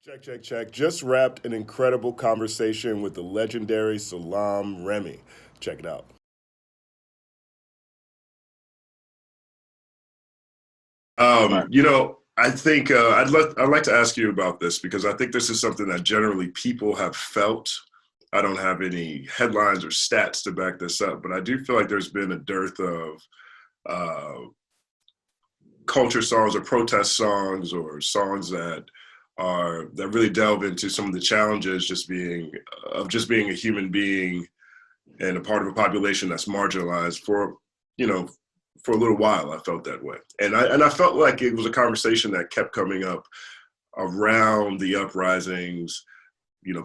Check, check, check. Just wrapped an incredible conversation with the legendary Salaam Remi. Check it out. I think I'd like to ask you about this because I think this is something that generally people have felt. I don't have any headlines or stats to back this up, but I do feel like there's been a dearth of uh, culture songs or protest songs or songs that really delve into some of the challenges just being a human being and a part of a population that's marginalized for a little while. I felt that way, and I felt like it was a conversation that kept coming up around the uprisings.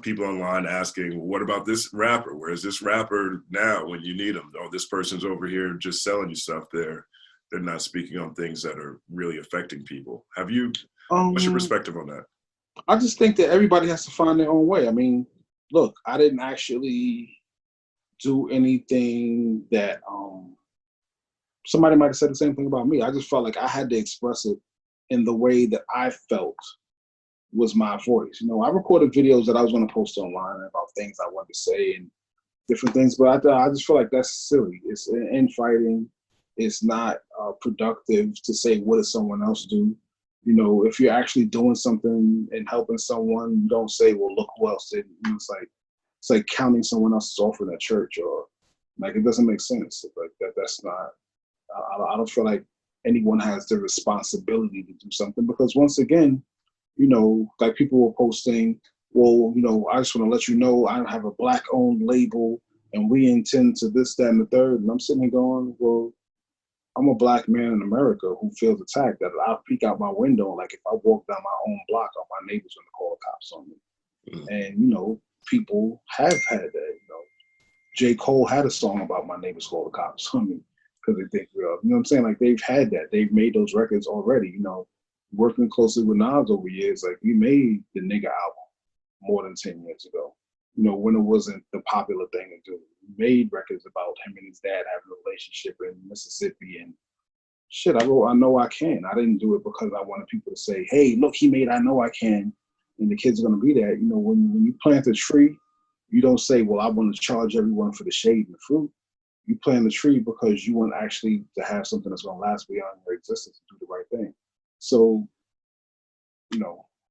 People online asking, well, what about this rapper? Where's this rapper now when you need him? Oh, this person's over here just selling you stuff. They're not speaking on things that are really affecting people. What's your perspective on that? I just think that everybody has to find their own way. I mean, look, I didn't actually do anything that somebody might have said the same thing about me. I just felt like I had to express it in the way that I felt was my voice. I recorded videos that I was going to post online about things I wanted to say and different things, but I just feel like that's silly. It's infighting. It's not productive to say, what does someone else do? If you're actually doing something and helping someone, you don't say, well, look who else did. It's like counting someone else's offering at church, or like, it doesn't make sense. Like that's not, I don't feel like anyone has the responsibility to do something, because once again, like people were posting, well, I just want to let you know I have a Black-owned label and we intend to this, that, and the third. And I'm sitting here going, well, I'm a Black man in America who feels attacked. That I'll peek out my window, like if I walk down my own block, my neighbor's going to call the cops on me. And, people have had that. J. Cole had a song about my neighbors call the cops on me because they think we're, what I'm saying? Like, they've had that. They've made those records already, working closely with Nas over years. Like, we made the Nigga album more than 10 years ago, when it wasn't the popular thing to do. We made records about him and his dad having a relationship in Mississippi and shit. I wrote I Know I Can. I didn't do it because I wanted people to say, hey, look, he made I Know I Can, and the kids are going to be there. When you plant a tree, you don't say, well, I want to charge everyone for the shade and the fruit. You plant the tree because you want actually to have something that's going to last beyond your existence and do the right thing. So,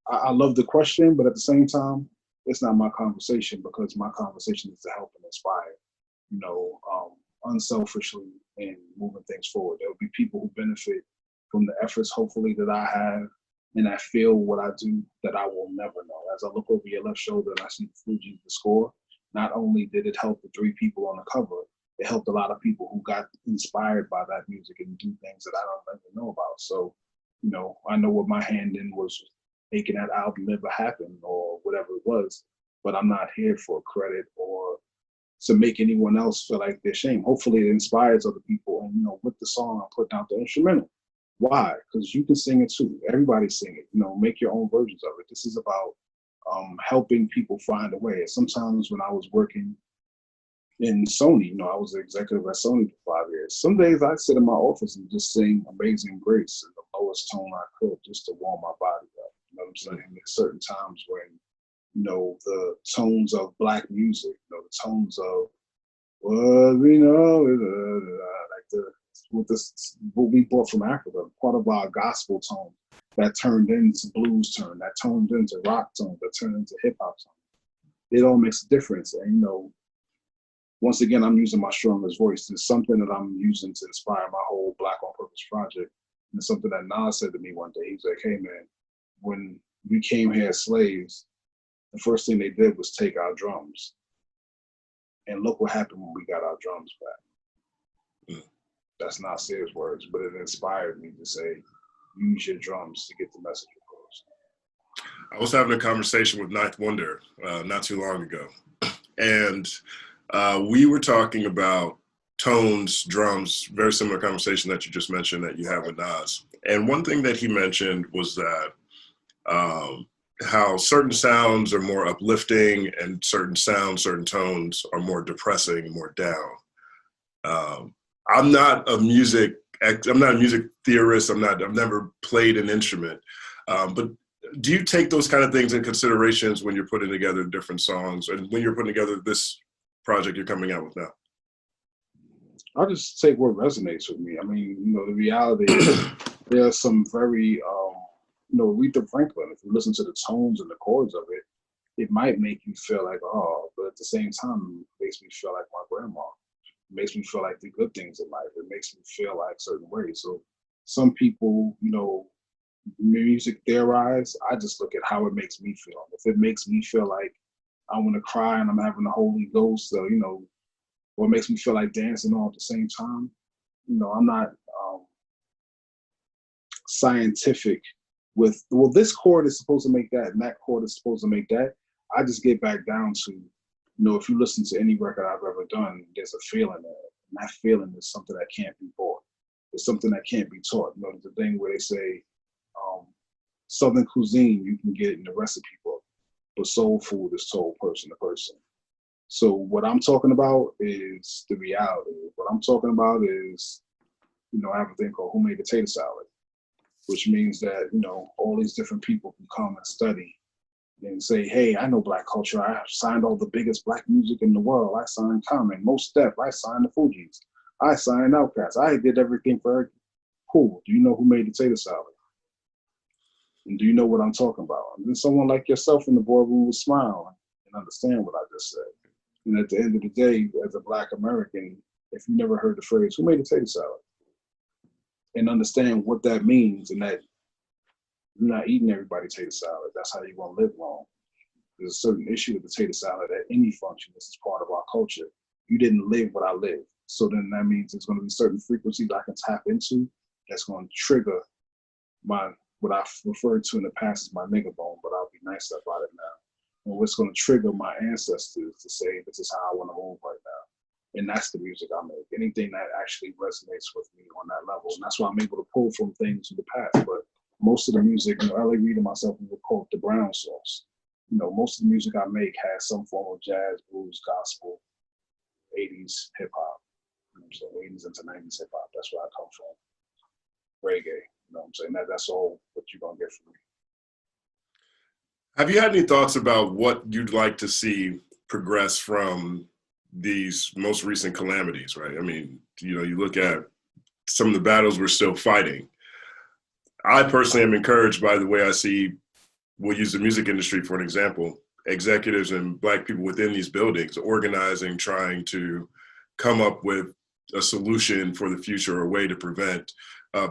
I love the question, but at the same time, it's not my conversation, because my conversation is to help and inspire, unselfishly, and moving things forward. There will be people who benefit from the efforts, hopefully, that I have, and I feel what I do that I will never know. As I look over your left shoulder and I see Fuji, the score, not only did it help the 3 people on the cover, it helped a lot of people who got inspired by that music and do things that I don't even know about. So, I know what my hand in was making that album never happen or whatever it was, but I'm not here for credit or to make anyone else feel like they're ashamed. Hopefully it inspires other people. And, with the song, I'm putting out the instrumental. Why? Because you can sing it too. Everybody sing it. Make your own versions of it. This is about helping people find a way. Sometimes when I was working in Sony, I was the executive at Sony for 5 years. Some days I'd sit in my office and just sing Amazing Grace in the lowest tone I could, just to warm my body up. You know what I'm saying? There's certain times when, the tones of Black music, the tones of what we know, what we brought from Africa, part of our gospel tone that turned into blues tone, that turned into rock tone, that turned into hip hop tone. It all makes a difference. And, once again, I'm using my strongest voice. It's something that I'm using to inspire my whole Black on Purpose project. And it's something that Nas said to me one day. He was like, hey, man, when we came here as slaves, the first thing they did was take our drums. And look what happened when we got our drums back. That's not Nasir's words, but it inspired me to say, use your drums to get the message across. I was having a conversation with Ninth Wonder not too long ago. And we were talking about tones, drums, very similar conversation that you just mentioned that you had with Nas. And one thing that he mentioned was that how certain sounds are more uplifting and certain sounds, certain tones are more depressing, more down. I'm not a music theorist. I've never played an instrument. But do you take those kind of things in considerations when you're putting together different songs and when you're putting together this project you're coming out with now? I just take what resonates with me. I mean, you know, the reality is there are some very, you know, Aretha Franklin, if you listen to the tones and the chords of it, it might make you feel like, oh, but at the same time, it makes me feel like my grandma. It makes me feel like the good things in life. It makes me feel like certain ways. So some people, you know, music theorize, I just look at how it makes me feel. If it makes me feel like I want to cry and I'm having the Holy Ghost, so, you know, or it makes me feel like dancing all at the same time, you know, I'm not scientific with, well, this chord is supposed to make that and that chord is supposed to make that. I just get back down to, you know, if you listen to any record I've ever done, there's a feeling there. And that feeling is something that can't be bought. It's something that can't be taught. You know, there's a thing where they say, Southern cuisine, you can get it in the recipe book, but soul food is told person to person. So what I'm talking about is the reality. What I'm talking about is, you know, I have a thing called Who Made the Tater Salad, which means that, you know, all these different people can come and study and say, hey, I know Black culture. I signed all the biggest Black music in the world. I signed Common, Most Def. I signed the Fugees. I signed Outkast. I did everything for her. Cool. Do you know who made the tater salad? And do you know what I'm talking about? And then someone like yourself in the boardroom will smile and understand what I just said. And at the end of the day, as a Black American, if you never heard the phrase, who made the tater salad? And understand what that means, and that you're not eating everybody's tater salad. That's how you're gonna live long. There's a certain issue with the tater salad at any function. This is part of our culture. You didn't live what I lived. So then that means there's gonna be certain frequencies I can tap into that's gonna trigger my, what I've referred to in the past as my nigga bone, but I'll be nice about it now. And what's gonna trigger my ancestors to say, this is how I wanna move right now. And that's the music I make. Anything that actually resonates with me on that level. And that's why I'm able to pull from things in the past. But most of the music, you know, L.A. Reid and myself, we would call it the brown sauce. You know, most of the music I make has some form of jazz, blues, gospel, 80s hip hop. You know what I'm saying? 80s into 90s hip hop. That's where I come from. Reggae. You know what I'm saying? That's all what you're gonna get from me. Have you had any thoughts about what you'd like to see progress from these most recent calamities, right? I mean, you know, you look at some of the battles we're still fighting. I personally am encouraged by the way I see, we'll use the music industry for an example, executives and Black people within these buildings organizing, trying to come up with a solution for the future, a way to prevent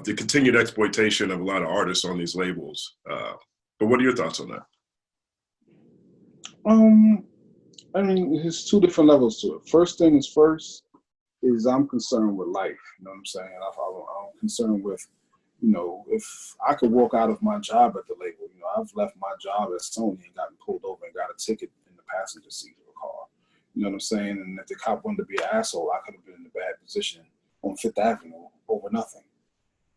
the continued exploitation of a lot of artists on these labels. But what are your thoughts on that? I mean, there's two different levels to it. First thing is first is I'm concerned with life. You know what I'm saying? I'm concerned with, you know, if I could walk out of my job at the label. You know, I've left my job at Sony and gotten pulled over and got a ticket in the passenger seat of a car. You know what I'm saying? And if the cop wanted to be an asshole, I could have been in a bad position on Fifth Avenue over nothing.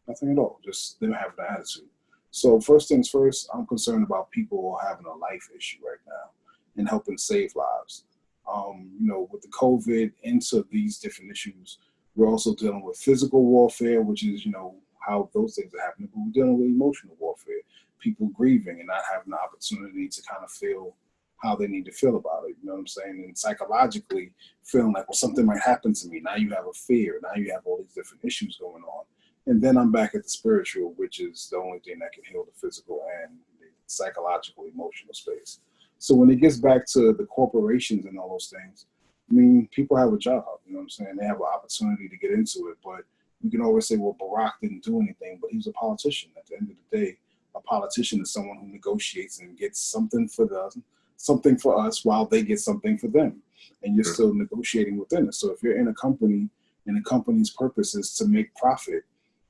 Nothing at all, just them having an attitude. So first things first, I'm concerned about people having a life issue right now and helping save lives. You know, with the COVID into these different issues, we're also dealing with physical warfare, which is, you know, how those things are happening, but we're dealing with emotional warfare, people grieving and not having the opportunity to kind of feel how they need to feel about it, you know what I'm saying? And psychologically feeling like, well, something might happen to me. Now you have a fear, now you have all these different issues going on. And then I'm back at the spiritual, which is the only thing that can heal the physical and the psychological, emotional space. So when it gets back to the corporations and all those things, I mean, people have a job, you know what I'm saying? They have an opportunity to get into it, but we can always say, well, Barack didn't do anything, but he was a politician. At the end of the day, a politician is someone who negotiates and gets something for us while they get something for them. And you're still negotiating within it. So if you're in a company and the company's purpose is to make profit,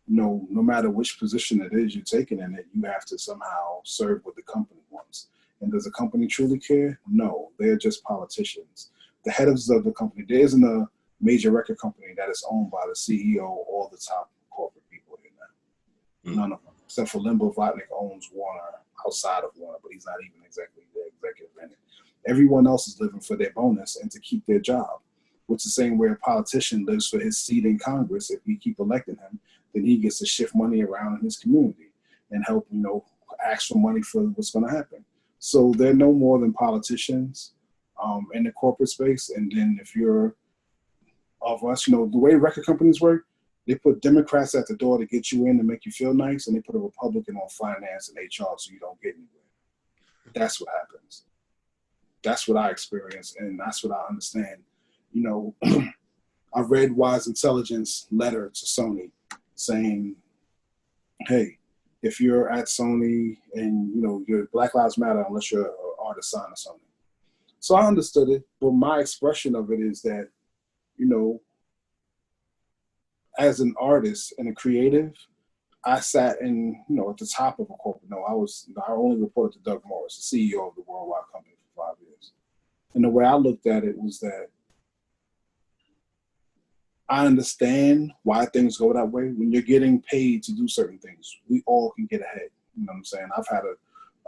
no matter which position it is you're taking in it, you have to somehow serve what the company wants. And does the company truly care? No, they're just politicians. The heads of the company, there isn't a major record company that is owned by the CEO or the top corporate people here now. None of them, except for Limbo Votnik owns Warner outside of Warner, but he's not even exactly the executive in it. Everyone else is living for their bonus and to keep their job, which is the same way a politician lives for his seat in Congress. If we keep electing him, then he gets to shift money around in his community and help, you know, ask for money for what's going to happen. So they're no more than politicians in the corporate space. And then if you're of us, the way record companies work, they put Democrats at the door to get you in and make you feel nice, and they put a Republican on finance and HR so you don't get anywhere. That's what happens. That's what I experienced, and that's what I understand. I read Wise Intelligence letter to Sony saying, hey, if you're at Sony and, your Black Lives Matter unless you're an artist signed to Sony. So I understood it, but my expression of it is that, as an artist and a creative, I sat in, at the top of a corporate. I only reported to Doug Morris, the CEO of the worldwide company for 5 years. And the way I looked at it was that I understand why things go that way. When you're getting paid to do certain things, we all can get ahead. You know what I'm saying? I've had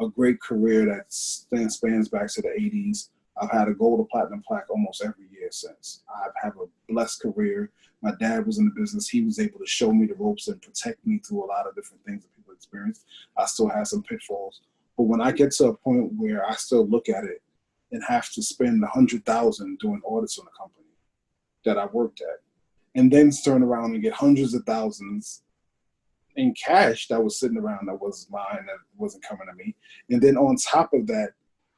a great career that spans back to the 80s. I've had a gold or platinum plaque almost every year since. I have a blessed career. My dad was in the business. He was able to show me the ropes and protect me through a lot of different things that people experience. I still have some pitfalls. But when I get to a point where I still look at it and have to spend $100,000 doing audits on a company that I worked at, and then turn around and get hundreds of thousands in cash that was sitting around that was mine, that wasn't coming to me. And then on top of that,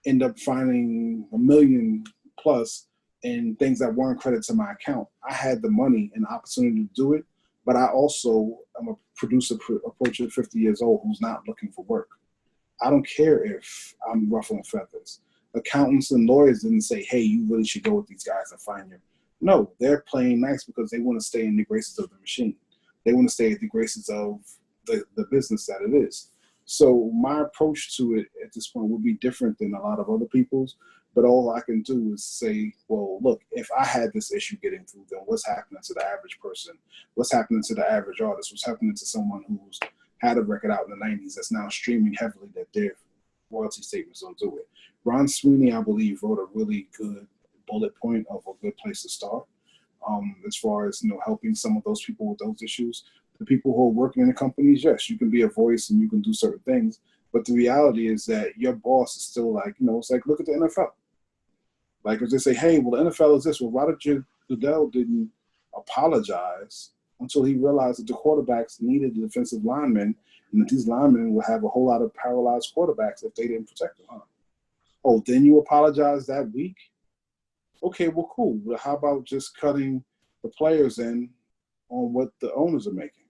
end up finding $1 million plus in things that weren't credit to my account. I had the money and the opportunity to do it, but I also am a producer approaching 50 years old who's not looking for work. I don't care if I'm ruffling feathers. Accountants and lawyers didn't say, hey, you really should go with these guys and find your... No, they're playing nice because they want to stay in the graces of the machine. They want to stay at the graces of the business that it is. So my approach to it at this point would be different than a lot of other people's, but all I can do is say, well, look, if I had this issue getting through, then what's happening to the average person? What's happening to the average artist? What's happening to someone who's had a record out in the 90s that's now streaming heavily that their royalty statements don't do it? Ron Sweeney, I believe, wrote a really good bullet point of a good place to start as far as, helping some of those people with those issues. The people who are working in the companies, yes, you can be a voice and you can do certain things, but the reality is that your boss is still like, it's like, look at the NFL. Like, if they say, hey, well, the NFL is this, well, why did Goodell didn't apologize until he realized that the quarterbacks needed the defensive linemen and that these linemen would have a whole lot of paralyzed quarterbacks if they didn't protect them, huh? Oh, then you apologize that week? Okay, well, cool. Well, how about just cutting the players in on what the owners are making?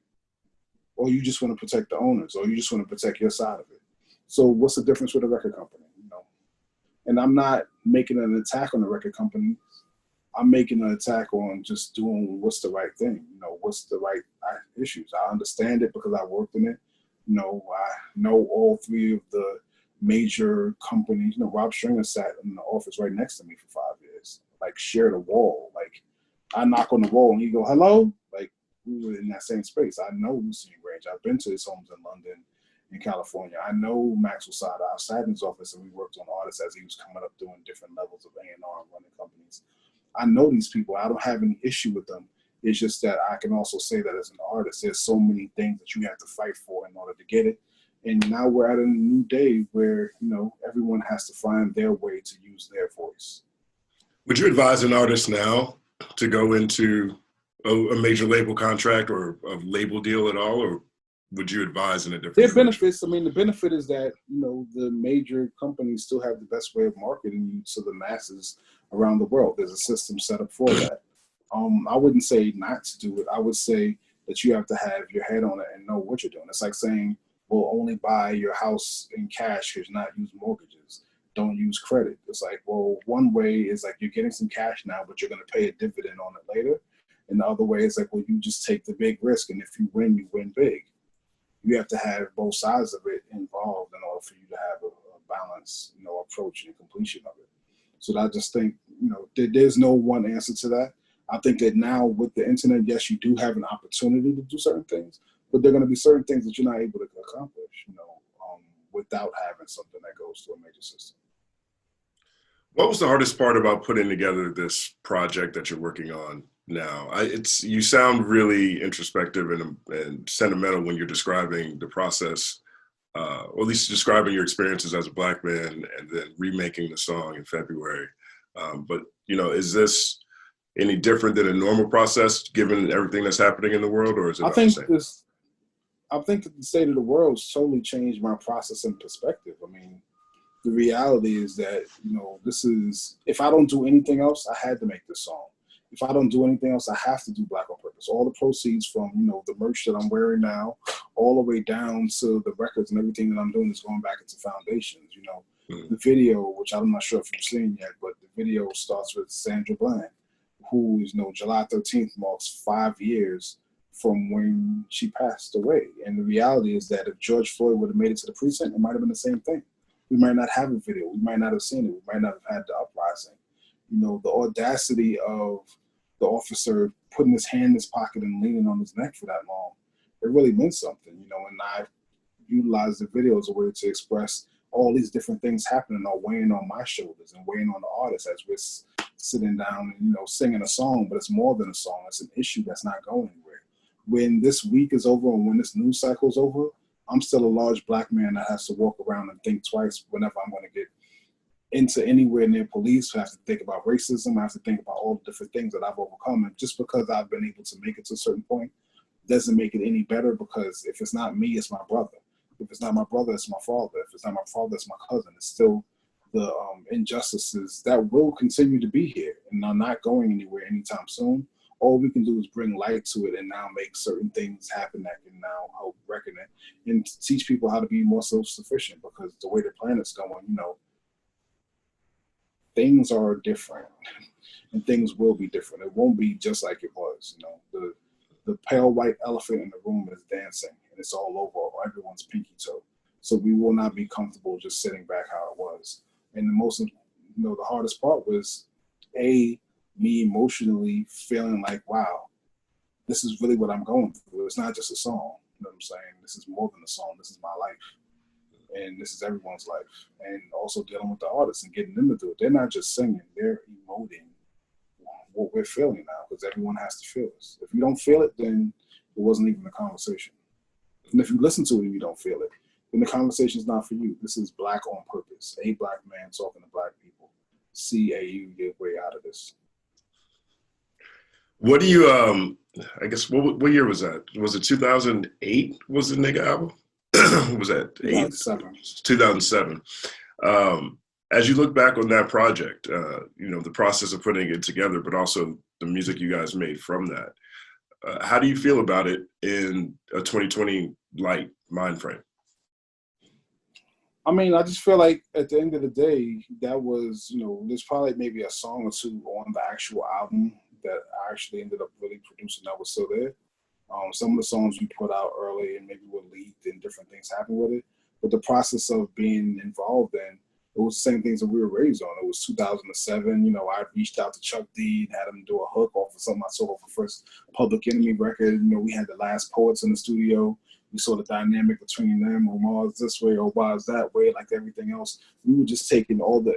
Or you just want to protect the owners, or you just want to protect your side of it. So what's the difference with a record company? And I'm not making an attack on the record company. I'm making an attack on just doing what's the right thing. What's the right issues. I understand it because I worked in it. I know all three of the major companies. Rob Stringer sat in the office right next to me for 5 years, like shared a wall. Like, I knock on the wall and he go, hello? Like, we were in that same space. I know Lucy Range. I've been to his homes in London, in California. I know Maxwell Sada. I sat in his office and we worked on artists as he was coming up doing different levels of A&R and running companies. I know these people. I don't have any issue with them. It's just that I can also say that as an artist, there's so many things that you have to fight for in order to get it. And now we're at a new day where, everyone has to find their way to use their voice. Would you advise an artist now to go into a major label contract or a label deal at all, or would you advise in a different There are benefits. The benefit is that, the major companies still have the best way of marketing you to the masses around the world. There's a system set up for that. I wouldn't say not to do it. I would say that you have to have your head on it and know what you're doing. It's like saying, well, only buy your house in cash because not use mortgages. Don't use credit. It's like, well, one way is like you're getting some cash now, but you're going to pay a dividend on it later. And the other way is like, well, you just take the big risk. And if you win big. You have to have both sides of it involved in order for you to have a balanced, approach and completion of it. So I just think, there's no one answer to that. I think that now with the internet, yes, you do have an opportunity to do certain things, but there are going to be certain things that you're not able to accomplish, without having something that goes to a major system. What was the hardest part about putting together this project that you're working on now? You sound really introspective and sentimental when you're describing the process or at least describing your experiences as a Black man and then remaking the song in February. But, you know, is this any different than a normal process given everything that's happening in the world, or is it about the same? I think that the state of the world totally changed my process and perspective. I mean, the reality is that, you know, this is, if I don't do anything else, I had to make this song. If I don't do anything else, I have to do Black on Purpose. All the proceeds from, you know, the merch that I'm wearing now, all the way down to the records and everything that I'm doing is going back into foundations. You know, the video, which I'm not sure if you've seen yet, but the video starts with Sandra Bland, who is, you know, July 13th marks 5 years from when she passed away. And the reality is that if George Floyd would have made it to the precinct, it might have been the same thing. We might not have a video. We might not have seen it. We might not have had the uprising. You know, the audacity of the officer putting his hand in his pocket and leaning on his neck for that long, it really meant something, you know, and I utilized the video as a way to express all these different things happening or weighing on my shoulders and weighing on the artist as we're sitting down and, you know, singing a song, but it's more than a song. It's an issue that's not going anywhere. When this week is over and when this news cycle is over, I'm still a large Black man that has to walk around and think twice whenever I'm going to get into anywhere near police. I have to think about racism. I have to think about all the different things that I've overcome. And just because I've been able to make it to a certain point doesn't make it any better, because if it's not me, it's my brother. If it's not my brother, it's my father. If it's not my father, it's my cousin. It's still the injustices that will continue to be here and are not going anywhere anytime soon. All we can do is bring light to it and now make certain things happen that can now help reckon it and teach people how to be more self-sufficient, because the way the planet's going, you know, things are different and things will be different. It won't be just like it was, you know. The pale white elephant in the room is dancing and it's all over everyone's pinky toe. So we will not be comfortable just sitting back how it was. And the most, you know, the hardest part was me emotionally feeling like, wow, this is really what I'm going through. It's not just a song. You know what I'm saying? This is more than a song. This is my life. And this is everyone's life. And also dealing with the artists and getting them to do it. They're not just singing, they're emoting what we're feeling now, because everyone has to feel this. If you don't feel it, then it wasn't even a conversation. And if you listen to it and you don't feel it, then the conversation is not for you. This is Black on Purpose. A Black man talking to Black people. See you get way out of this. What do you, I guess, what year was that? Was it 2008 was the Nigga album? Was that 2007. 2007. As you look back on that project, you know, the process of putting it together, but also the music you guys made from that, how do you feel about it in a 2020 light mind frame? I mean, I just feel like at the end of the day, that was, you know, there's probably maybe a song or two on the actual album that I actually ended up really producing that was still there. Some of the songs we put out early and maybe were leaked and different things happened with it. But the process of being involved in, it was the same things that we were raised on. It was 2007, you know, I reached out to Chuck D and had him do a hook off of something I saw off the first Public Enemy record. You know, we had the Last Poets in the studio. We saw the dynamic between them, Omar's this way, Omar's that way, like everything else. We were just taking all the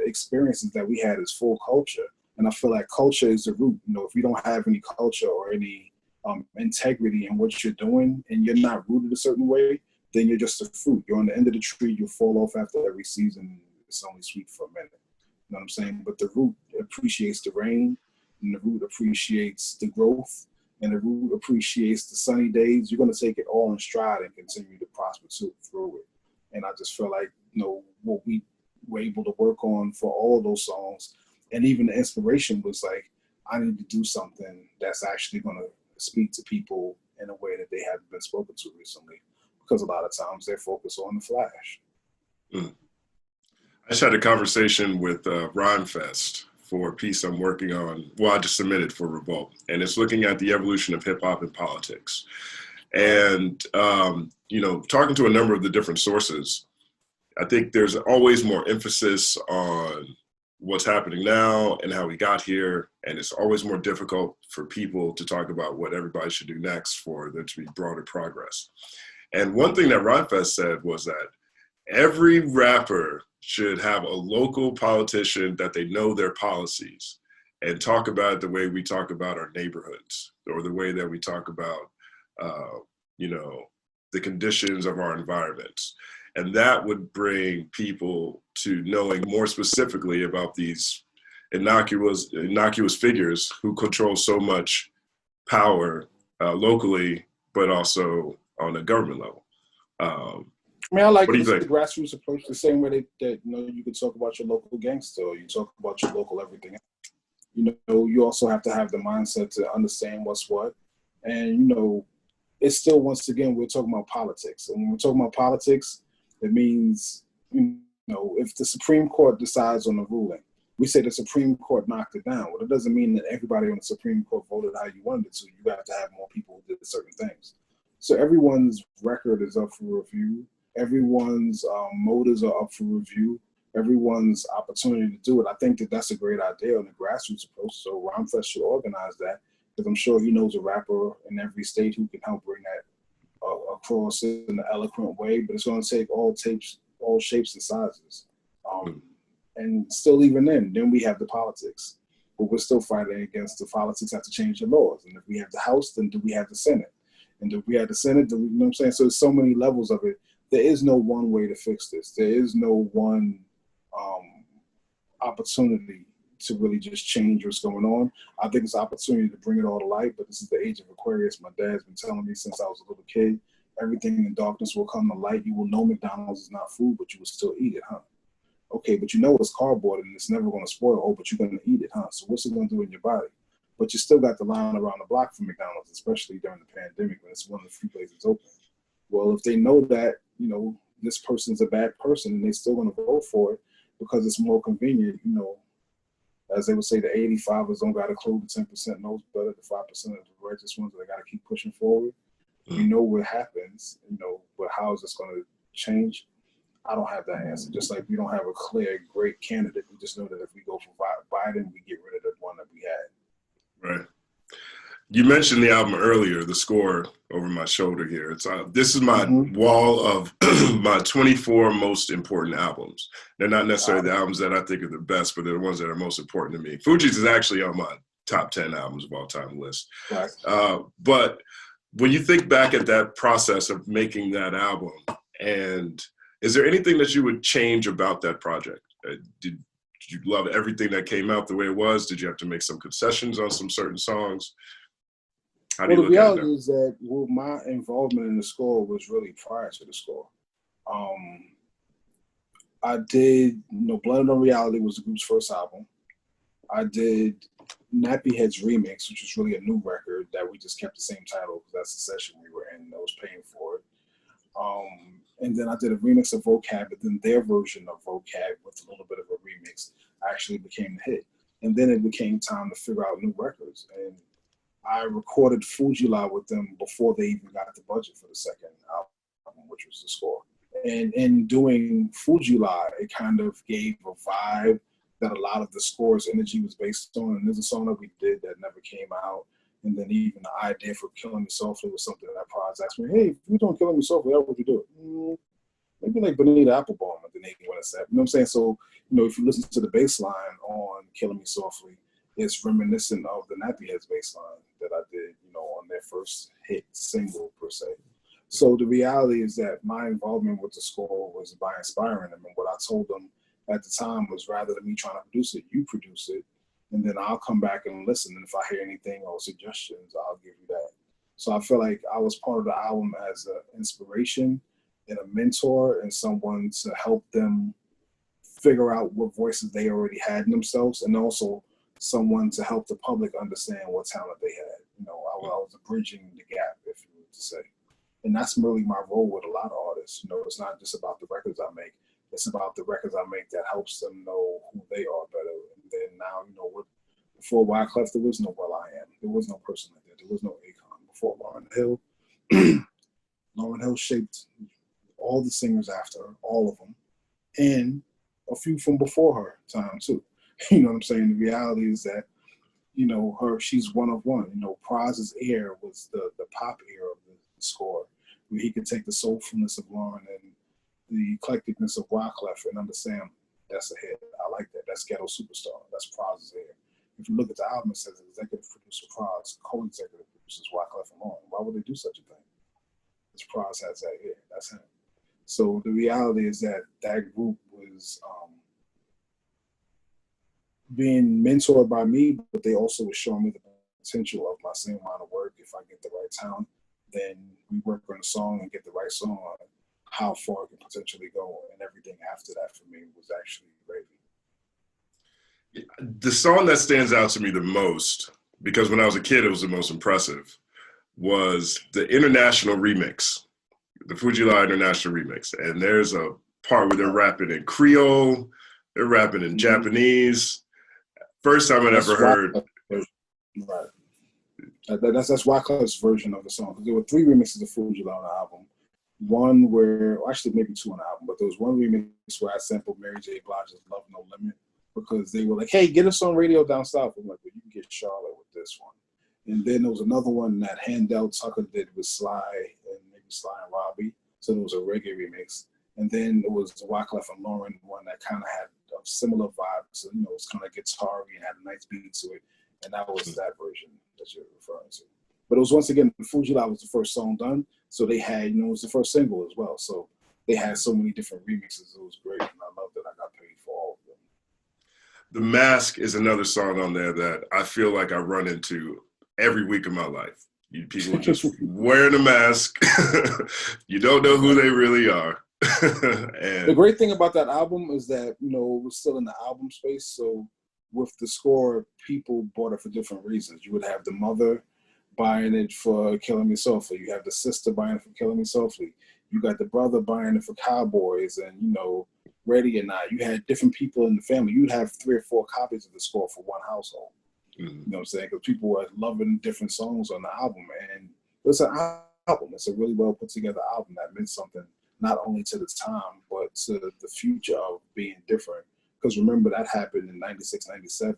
experiences that we had as full culture. And I feel like culture is the root. You know, if you don't have any culture or any integrity in what you're doing and you're not rooted a certain way, then you're just a fruit. You're on the end of the tree, you fall off after every season. It's only sweet for a minute. You know what I'm saying? But the root appreciates the rain, and the root appreciates the growth, and the root appreciates the sunny days. You're going to take it all in stride and continue to prosper through it. And I just feel like, you know, what we were able to work on for all of those songs, and even the inspiration was like, I need to do something that's actually going to speak to people in a way that they haven't been spoken to recently, because a lot of times they're focused on the flash. I just had a conversation with Rhymefest for a piece I'm working on. Well, I just submitted for Revolt, and it's looking at the evolution of hip hop and politics. And, you know, talking to a number of the different sources, I think there's always more emphasis on what's happening now and how we got here. And it's always more difficult for people to talk about what everybody should do next for there to be broader progress. And one thing that Rhymefest said was that every rapper should have a local politician that they know their policies and talk about it the way we talk about our neighborhoods, or the way that we talk about, you know, the conditions of our environments. And that would bring people to knowing more specifically about these innocuous figures who control so much power locally, but also on the government level. I mean, I like what do the you think? grassroots approach, the same way that you can talk about your local gangster, or you talk about your local everything. You also have to have the mindset to understand what's what. And, it's still, once again, we're talking about politics. And when we're talking about politics, it means, if the Supreme Court decides on a ruling, we say the Supreme Court knocked it down. Well, it doesn't mean that everybody on the Supreme Court voted how you wanted it to. You have to have more people who did certain things. So everyone's record is up for review. Everyone's motives are up for review. Everyone's opportunity to do it. I think that that's a great idea on the grassroots approach. So Rhymefest should organize that, because I'm sure he knows a rapper in every state who can help bring that across in an eloquent way. But it's going to take all shapes and sizes. And still, even then we have the politics. But we're still fighting against the politics have to change the laws. And if we have the House, then do we have the Senate? And if we have the Senate, then you know what I'm saying? So there's so many levels of it. There is no one way to fix this. There is no one opportunity to really just change what's going on. I think it's an opportunity to bring it all to light, but this is the age of Aquarius. My dad's been telling me since I was a little kid, everything in darkness will come to light. You will know McDonald's is not food, but you will still eat it, huh? Okay, but it's cardboard and it's never going to spoil. Oh, but you're going to eat it, huh? So what's it going to do in your body? But you still got the line around the block for McDonald's, especially during the pandemic when it's one of the few places open. Well, if they know that, this person's a bad person and they're still going to vote for it because it's more convenient, as they would say, the 85ers don't got to clue, the 10% knows better, the 5% of the righteous ones, they got to keep pushing forward. We know what happens, but how is this going to change? I don't have that answer. Just like we don't have a clear, great candidate. We just know that if we go for Biden, we get rid of the one that we had. Right. You mentioned the album earlier, the score over my shoulder here. It's this is my wall of my 24 most important albums. They're not necessarily the albums that I think are the best, but they're the ones that are most important to me. Fugees is actually on my top 10 albums of all time list. Right. But when you think back at that process of making that album, and is there anything that you would change about that project? Did you love everything that came out the way it was? Did you have to make some concessions on some certain songs? The reality is that my involvement in the score was really prior to the score. I did, Blended on Reality was the group's first album. I did Nappy Head's remix, which was really a new record that we just kept the same title because that's the session we were in that was paying for it. And then I did a remix of Vocab, but then their version of Vocab with a little bit of a remix actually became the hit. And then it became time to figure out new records. And I recorded Fujila with them before they even got the budget for the second album, which was the score. And in doing Fujila, it kind of gave a vibe that a lot of the score's energy was based on. And there's a song that we did that never came out. And then even the idea for Killing Me Softly was something that Prods asked me, hey, if you're doing Killing Me Softly, how would you do it? Maybe like Bonita Applebaum, and then they went and said, you know what I'm saying? So, if you listen to the bass line on Killing Me Softly, it's reminiscent of the Nappy Heads bass line that I did, on their first hit single per se. So the reality is that my involvement with the score was by inspiring them. And what I told them at the time was, rather than me trying to produce it, you produce it. And then I'll come back and listen. And if I hear anything or suggestions, I'll give you that. So I feel like I was part of the album as an inspiration and a mentor and someone to help them figure out what voices they already had in themselves, and also someone to help the public understand what talent they had. I was bridging the gap, if you were to say. And that's really my role with a lot of artists. It's not just about the records I make. It's about the records I make that helps them know who they are better. And then now, before Wyclef, there was no Will I Am. There was no person like that. There was no Akon. Before Lauryn Hill, Lauryn Hill shaped all the singers after her, all of them, and a few from before her time too. You know what I'm saying? The reality is that, she's one of one. Praz's Air was the pop era of the score, where he could take the soulfulness of Lauryn and the eclecticness of Wyclef and understand that's a hit. I like that. That's Ghetto Superstar. That's Praz's Air. If you look at the album, it says executive producer Praz, co-executive producers Wyclef and Lauryn. Why would they do such a thing? Pras has that, yeah, that's him. So the reality is that that group was being mentored by me, but they also were showing me the potential of my same amount of work. If I get the right talent, then we work on a song and get the right song on it, how far it can potentially go. And everything after that for me was actually gravy. The song that stands out to me the most, because when I was a kid, it was the most impressive, was the international remix, the Fujila International remix. And there's a part where they're rapping in Creole, they're rapping in Japanese. First time I'd ever heard. Right. That's Wyclef's version of the song. There were 3 remixes of Fujila on the album. One where, actually maybe 2 on the album, but there was one remix where I sampled Mary J. Blige's Love No Limit, because they were like, hey, get us on radio down south. I'm like, well, you can get Charlotte with this one. And then there was another one that Handel Tucker did with Sly, and maybe Sly and Robbie. So there was a reggae remix. And then it was the Wyclef and Lauren one that kind of had a similar vibe. So, it was kind of guitar-y and had a nice beat to it. And that was that version that you're referring to. But it was, once again, Fujila was the first song done. So they had, it was the first single as well. So they had so many different remixes. It was great. And I loved that I got paid for all of them. The Mask is another song on there that I feel like I run into every week of my life. People just wearing a mask. You don't know who they really are. And the great thing about that album is that, it was still in the album space. So with the score, people bought it for different reasons. You would have the mother buying it for Killing Me Softly. You have the sister buying it for Killing Me Softly. You got the brother buying it for Cowboys and, Ready or Not. You had different people in the family. You'd have 3 or 4 copies of the score for one household. You know what I'm saying? Because people were loving different songs on the album. And it's an album. It's a really well put together album that meant something not only to the time, but to the future of being different. Because remember, that happened in 96, 97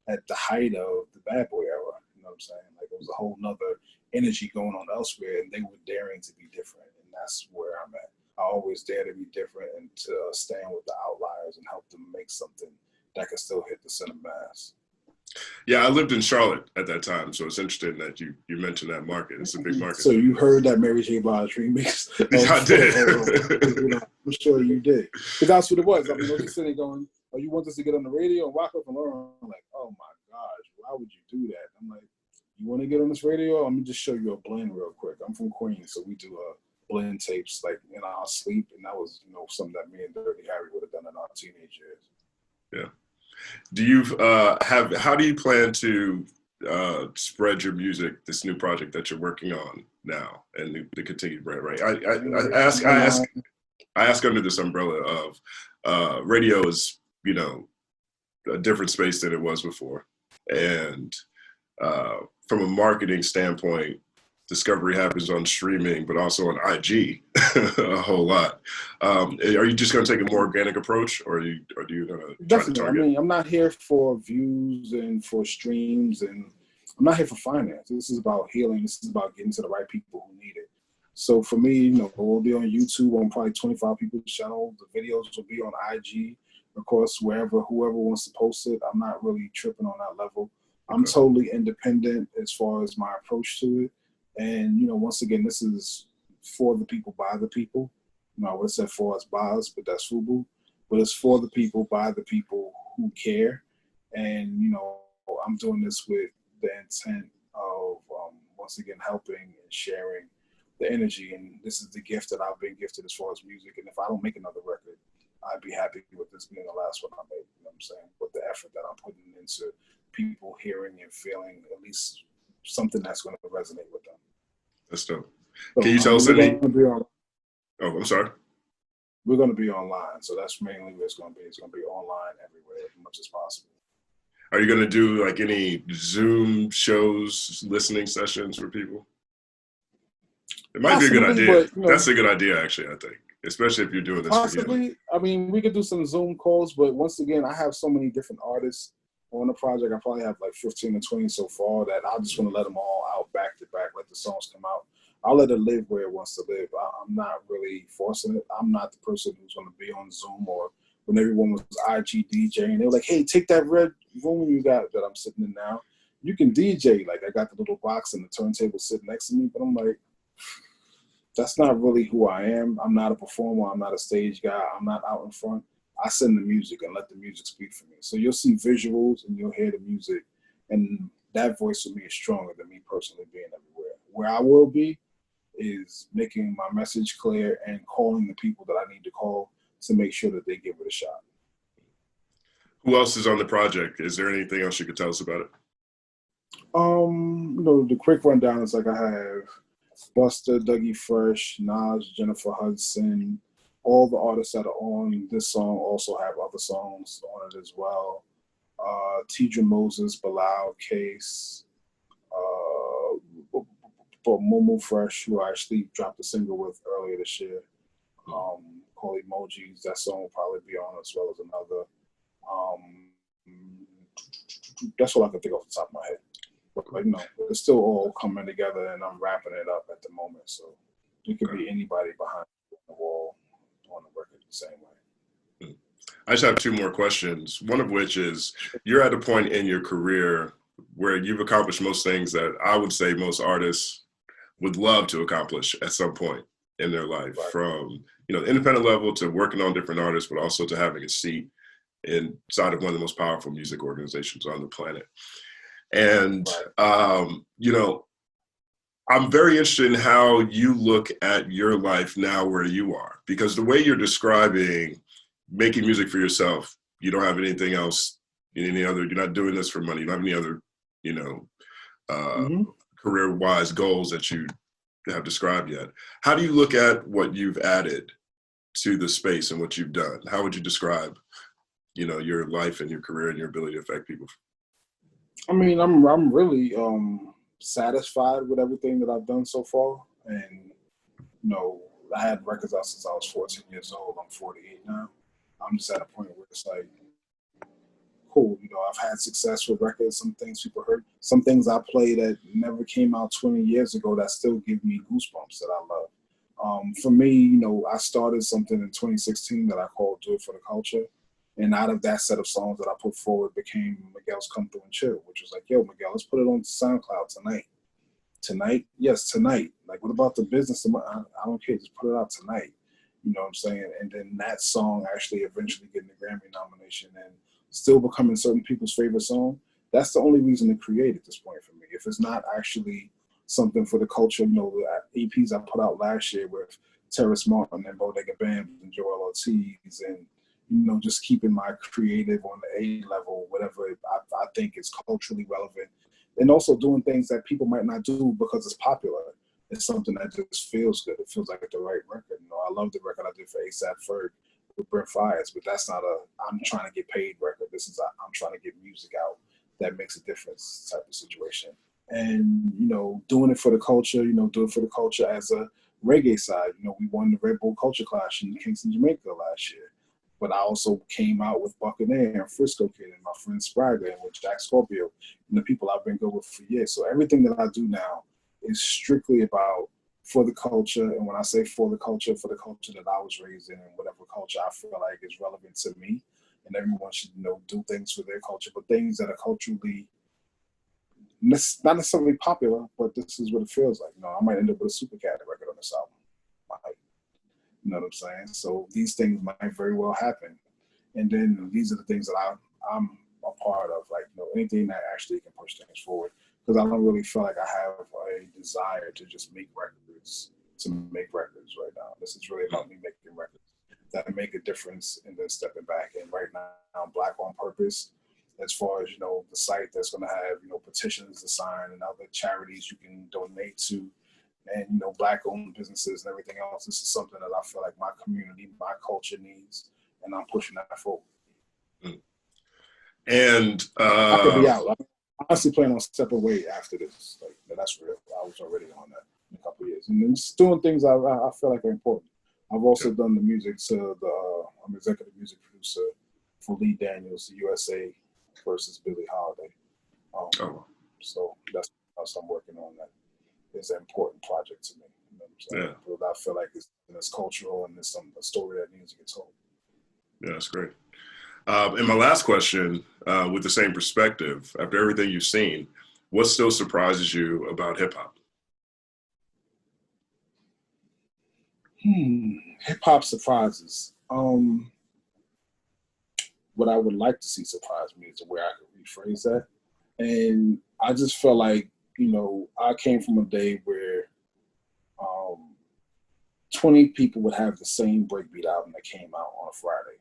at the height of the Bad Boy era. You know what I'm saying? Like, it was a whole nother energy going on elsewhere, and they were daring to be different. And that's where I'm at. I always dare to be different and to stand with the outliers and help them make something that can still hit the center mass. Yeah, I lived in Charlotte at that time, so it's interesting that you mentioned that market. It's a big market. So you heard that Mary J. Blige remix? I did. I'm sure you did. Because that's what it was. I mean, I was just sitting going, oh, you want us to get on the radio and walk up and learn? I'm like, oh my gosh, why would you do that? I'm like, you want to get on this radio? Let me just show you a blend real quick. I'm from Queens, so we do blend tapes like in our sleep, and that was, something that me and Dirty Harry would have done in our teenage years. Yeah. Do you how do you plan to spread your music, this new project that you're working on now, and the continued brand, right? I ask under this umbrella of radio is, a different space than it was before. And from a marketing standpoint, discovery happens on streaming, but also on IG a whole lot. Are you just going to take a more organic approach, or are you going to try to target? I mean, I'm not here for views and for streams, and I'm not here for finance. This is about healing. This is about getting to the right people who need it. So for me, we'll be on YouTube on probably 25 people's channel. The videos will be on IG, of course, whoever wants to post it. I'm not really tripping on that level. I'm totally independent as far as my approach to it. And, once again, this is for the people, by the people. I would have said for us, by us, but that's FUBU. But it's for the people, by the people who care. And, I'm doing this with the intent of, once again, helping and sharing the energy. And this is the gift that I've been gifted as far as music. And if I don't make another record, I'd be happy with this being the last one I made. You know what I'm saying? With the effort that I'm putting into people hearing and feeling at least something that's going to resonate with them. That's dope. So, can you tell us any? Oh, I'm sorry. We're going to be online, so that's mainly where it's going to be. It's going to be online everywhere as much as possible. Are you going to do like any Zoom shows, listening sessions for people? It might be a good idea. But, that's a good idea, actually, I think, especially if you're doing this. Possibly. I mean, we could do some Zoom calls, but once again, I have so many different artists on the project. I probably have like 15 or 20 so far that I just want to let them all out back to back, let the songs come out. I'll let it live where it wants to live. I'm not really forcing it. I'm not the person who's going to be on Zoom, or when everyone was IG DJing, they were like, hey, take that red room you got that I'm sitting in now. You can DJ. Like, I got the little box and the turntable sitting next to me, but I'm like, that's not really who I am. I'm not a performer. I'm not a stage guy. I'm not out in front. I send the music and let the music speak for me. So you'll see visuals and you'll hear the music, and that voice for me is stronger than me personally being everywhere. Where I will be is making my message clear and calling the people that I need to call to make sure that they give it a shot. Who else is on the project? Is there anything else you could tell us about it? The quick rundown is like I have Busta, Dougie Fresh, Nas, Jennifer Hudson. All the artists that are on this song also have other songs on it as well. Tidra Moses, Bilal, Case, Momo Fresh, who I actually dropped a single with earlier this year. Called Emojis. That song will probably be on as well as another. That's all I can think off the top of my head. But it's still all coming together, and I'm wrapping it up at the moment. So it could be anybody behind the wall on the record the same way. I just have two more questions. One of which is, you're at a point in your career where you've accomplished most things that I would say most artists would love to accomplish at some point in their life, from the independent level to working on different artists, but also to having a seat inside of one of the most powerful music organizations on the planet. And, I'm very interested in how you look at your life now where you are, because the way you're describing making music for yourself, you don't have anything else, you're not doing this for money, you don't have any other, career-wise goals that you have described yet. How do you look at what you've added to the space and what you've done? How would you describe, your life and your career and your ability to affect people? I mean, I'm really satisfied with everything that I've done so far. And, I had records out since I was 14 years old. I'm 48 now. I'm just at a point where it's like, cool. I've had success with records. Some things people heard. Some things I play that never came out 20 years ago that still give me goosebumps that I love. For me, I started something in 2016 that I called Do It For The Culture. And out of that set of songs that I put forward became Miguel's Come Through and Chill, which was like, yo, Miguel, let's put it on SoundCloud tonight. Tonight? Yes, tonight. Like, what about the business? I don't care. Just put it out tonight. You know what I'm saying? And then that song actually eventually getting the Grammy nomination and still becoming certain people's favorite song. That's the only reason to create at this point for me. If it's not actually something for the culture, the EPs I put out last year with Terrace Martin and Bodega Band and Joel Ortiz and just keeping my creative on the A level, whatever I think is culturally relevant. And also doing things that people might not do because it's popular. It's something that just feels good. It feels like the right record. I love the record I did for A$AP Ferg with Brent Fires, but that's not I'm trying to get paid record. This is I'm trying to get music out that makes a difference type of situation. And, doing it for the culture, do it for the culture as a reggae side. We won the Red Bull Culture Clash in Kingston, Jamaica last year. But I also came out with Buccaneer and Frisco Kid and my friend Sprague and with Jack Scorpio and the people I've been good with for years. So everything that I do now is strictly about for the culture. And when I say for the culture that I was raised in and whatever culture I feel like is relevant to me. And everyone should, do things for their culture, but things that are culturally not necessarily popular, but this is what it feels like. I might end up with a Super Cat record on this album. You know what I'm saying? So these things might very well happen. And then these are the things that I'm a part of, like, anything that actually can push things forward. Because I don't really feel like I have a desire to just make records right now. This is really about me making records that make a difference and then stepping back. And right now, I'm Black on Purpose. As far as, the site that's going to have, petitions to sign and other charities you can donate to. And, Black-owned businesses and everything else. This is something that I feel like my community, my culture needs, and I'm pushing that forward. And I could be out. I honestly plan on stepping away after this. Like, that's real. I was already on that in a couple of years. And then just doing things I feel like are important. I've also done the music to I'm executive music producer for Lee Daniels, the USA versus Billie Holiday. So that's I'm working on that. Is an important project to me. You know what I'm saying? Yeah. I feel like it's cultural and it's a story that needs to get told. Yeah, that's great. And my last question, with the same perspective, after everything you've seen, what still surprises you about hip hop? Hip hop surprises. What I would like to see surprise me is the way I could rephrase that. And I just felt like, you know, I came from a day where 20 people would have the same breakbeat album that came out on a Friday.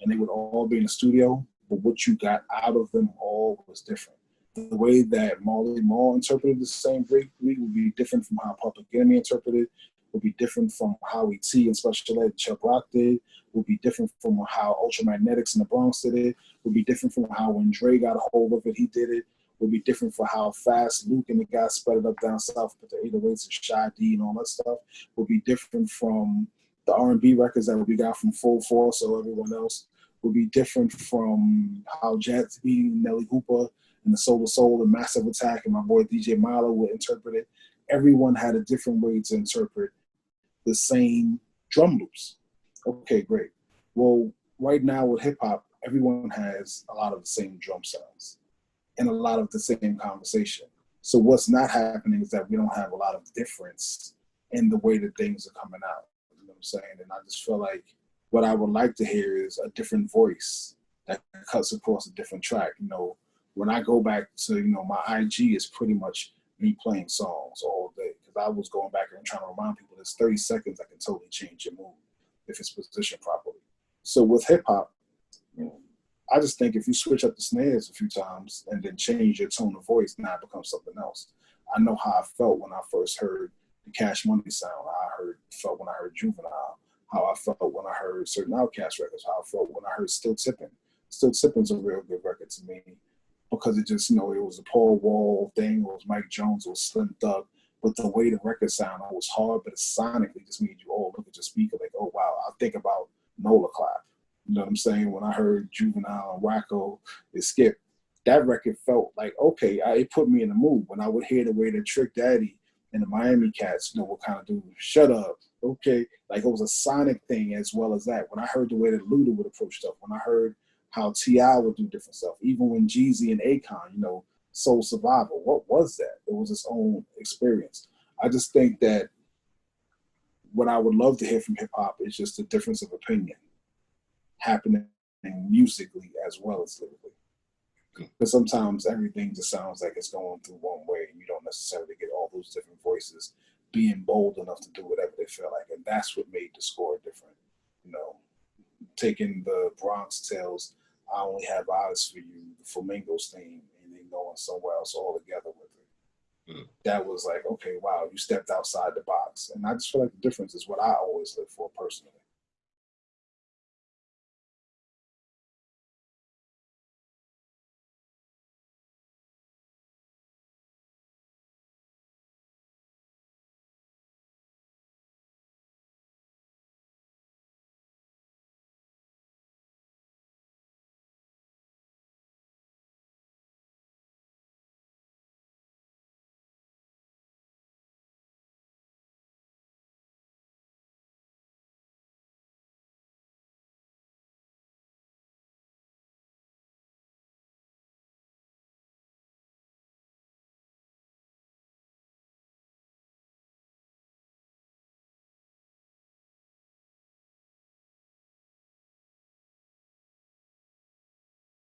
And they would all be in the studio, but what you got out of them all was different. The way that Marley Marl interpreted the same breakbeat would be different from how Public Enemy interpreted it, would be different from how E.T. and Special Ed Chuck Rock did, would be different from how Ultramagnetics in the Bronx did it, would be different from how when Dre got a hold of it, he did it, would be different for how fast Luke and the guys spread it up down south, put the 808s and Shy D and all that stuff, would be different from the R&B records that we got from Full Force or everyone else, would be different from how Jazz B, Nelly Hooper, and the Soul of Soul and Massive Attack and my boy DJ Milo would interpret it. Everyone had a different way to interpret the same drum loops. Okay, great. Well, right now with hip hop, everyone has a lot of the same drum sounds and a lot of the same conversation. So what's not happening is that we don't have a lot of difference in the way that things are coming out. You know what I'm saying? And I just feel like what I would like to hear is a different voice that cuts across a different track. You know, when I go back to, you know, my IG is pretty much me playing songs all day. Because I was going back and trying to remind people there's 30 seconds that can totally change your mood if it's positioned properly. So with hip hop, you know, I just think if you switch up the snares a few times and then change your tone of voice, now it becomes something else. I know how I felt when I first heard the Cash Money sound. Felt when I heard Juvenile. How I felt when I heard certain Outkast records. How I felt when I heard Still Tippin'. Still Tippin's a real good record to me because it just, you know, it was a Paul Wall thing. It was Mike Jones. It was Slim Thug. But the way the record sounded was hard, but it sonically just made you all look at your speaker like, oh, wow. I think about Nola Clap. You know what I'm saying? When I heard Juvenile and Wacko and Skip, that record felt like, okay, it put me in the mood. When I would hear the way that Trick Daddy and the Miami Cats, you know, what kind of do, shut up, okay. Like it was a sonic thing as well as that. When I heard the way that Luda would approach stuff, when I heard how T.I. would do different stuff, even when Jeezy and Akon, you know, Soul Survival, what was that? It was its own experience. I just think that what I would love to hear from hip hop is just a difference of opinion happening musically as well as lyrically. Because sometimes everything just sounds like it's going through one way and you don't necessarily get all those different voices being bold enough to do whatever they feel like. And that's what made the score different. You know, taking the Bronx Tales, I Only Have Eyes for You, the Flamingos theme, and then going somewhere else all together with it. That was like, okay, wow, you stepped outside the box. And I just feel like the difference is what I always live for personally.